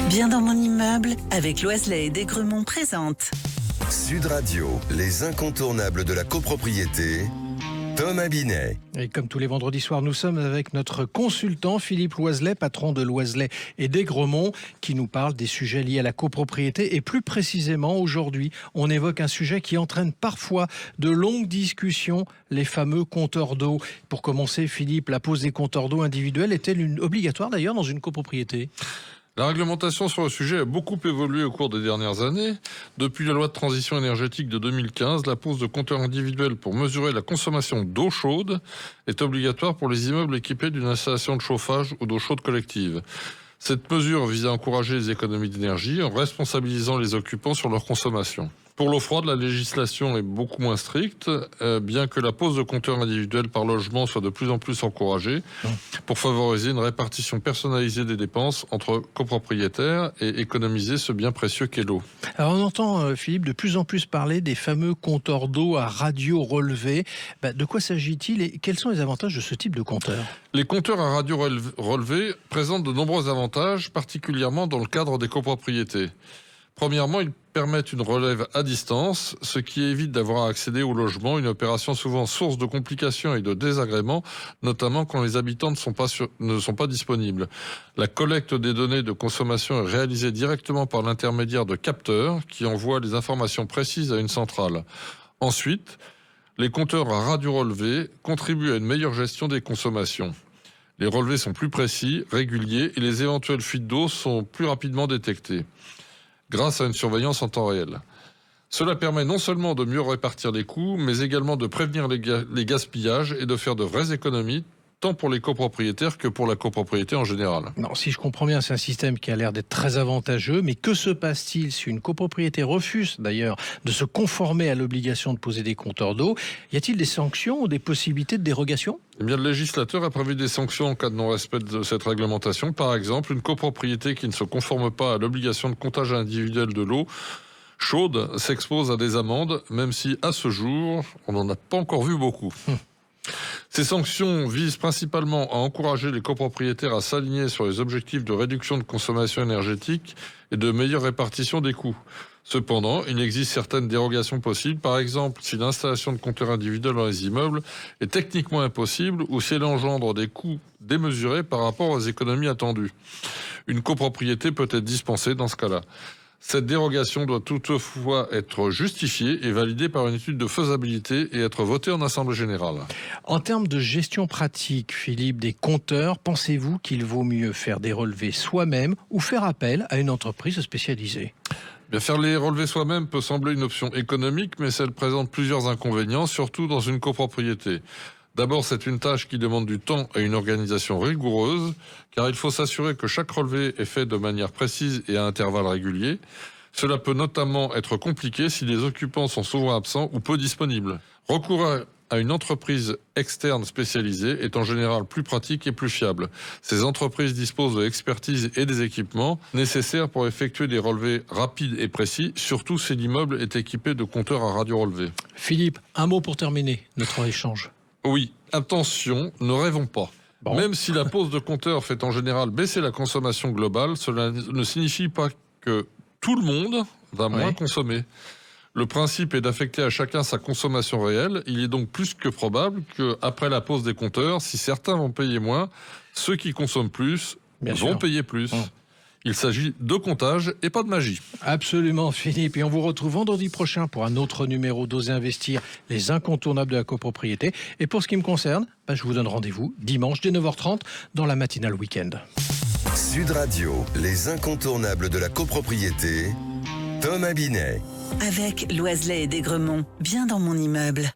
Bien dans mon immeuble, avec Loiselet et Desgremont présente. Sud Radio, les incontournables de la copropriété, Thomas Binet. Et comme tous les vendredis soirs, nous sommes avec notre consultant Philippe Loiselet, patron de Loiselet et Desgremont, qui nous parle des sujets liés à la copropriété. Et plus précisément, aujourd'hui, on évoque un sujet qui entraîne parfois de longues discussions, les fameux compteurs d'eau. Pour commencer, Philippe, la pose des compteurs d'eau individuels est-elle obligatoire d'ailleurs dans une copropriété ? La réglementation sur le sujet a beaucoup évolué au cours des dernières années. Depuis la loi de transition énergétique de 2015, la pose de compteurs individuels pour mesurer la consommation d'eau chaude est obligatoire pour les immeubles équipés d'une installation de chauffage ou d'eau chaude collective. Cette mesure vise à encourager les économies d'énergie en responsabilisant les occupants sur leur consommation. Pour l'eau froide, la législation est beaucoup moins stricte, bien que la pose de compteurs individuels par logement soit de plus en plus encouragée pour favoriser une répartition personnalisée des dépenses entre copropriétaires et économiser ce bien précieux qu'est l'eau. Alors on entend, Philippe, de plus en plus parler des fameux compteurs d'eau à radio relevée. De quoi s'agit-il et quels sont les avantages de ce type de compteur ? Les compteurs à radio relevée présentent de nombreux avantages, particulièrement dans le cadre des copropriétés. Premièrement, ils permettent une relève à distance, ce qui évite d'avoir à accéder au logement, une opération souvent source de complications et de désagréments, notamment quand les habitants ne sont pas disponibles. La collecte des données de consommation est réalisée directement par l'intermédiaire de capteurs qui envoient les informations précises à une centrale. Ensuite, les compteurs à radio relevée contribuent à une meilleure gestion des consommations. Les relevés sont plus précis, réguliers et les éventuelles fuites d'eau sont plus rapidement détectées, grâce à une surveillance en temps réel. Cela permet non seulement de mieux répartir les coûts, mais également de prévenir les gaspillages et de faire de vraies économies, tant pour les copropriétaires que pour la copropriété en général. Non, si je comprends bien, c'est un système qui a l'air d'être très avantageux, mais que se passe-t-il si une copropriété refuse d'ailleurs de se conformer à l'obligation de poser des compteurs d'eau ? Y a-t-il des sanctions ou des possibilités de dérogation ? Eh bien, le législateur a prévu des sanctions en cas de non-respect de cette réglementation. Par exemple, une copropriété qui ne se conforme pas à l'obligation de comptage individuel de l'eau chaude s'expose à des amendes, même si, à ce jour, on n'en a pas encore vu beaucoup. Ces sanctions visent principalement à encourager les copropriétaires à s'aligner sur les objectifs de réduction de consommation énergétique et de meilleure répartition des coûts. Cependant, il existe certaines dérogations possibles, par exemple si l'installation de compteurs individuels dans les immeubles est techniquement impossible ou si elle engendre des coûts démesurés par rapport aux économies attendues. Une copropriété peut être dispensée dans ce cas-là. Cette dérogation doit toutefois être justifiée et validée par une étude de faisabilité et être votée en assemblée générale. En termes de gestion pratique, Philippe, des compteurs, pensez-vous qu'il vaut mieux faire des relevés soi-même ou faire appel à une entreprise spécialisée ? Bien, faire les relevés soi-même peut sembler une option économique, mais elle présente plusieurs inconvénients, surtout dans une copropriété. D'abord, c'est une tâche qui demande du temps et une organisation rigoureuse, car il faut s'assurer que chaque relevé est fait de manière précise et à intervalles réguliers. Cela peut notamment être compliqué si les occupants sont souvent absents ou peu disponibles. Recourir à une entreprise externe spécialisée est en général plus pratique et plus fiable. Ces entreprises disposent de l'expertise et des équipements nécessaires pour effectuer des relevés rapides et précis, surtout si l'immeuble est équipé de compteurs à radio relevée. Philippe, un mot pour terminer notre échange. Oui, attention, ne rêvons pas. Bon. Même si la pose de compteur fait en général baisser la consommation globale, cela ne signifie pas que tout le monde va moins consommer. Le principe est d'affecter à chacun sa consommation réelle. Il est donc plus que probable qu'après la pose des compteurs, si certains vont payer moins, ceux qui consomment plus vont payer plus. Il s'agit de comptage et pas de magie. Absolument, Philippe. Et on vous retrouve vendredi prochain pour un autre numéro d'Oser Investir, les incontournables de la copropriété. Et pour ce qui me concerne, je vous donne rendez-vous dimanche dès 9h30 dans la matinale week-end. Sud Radio, les incontournables de la copropriété, Thomas Binet. Avec Loiselet et Desgremont, bien dans mon immeuble.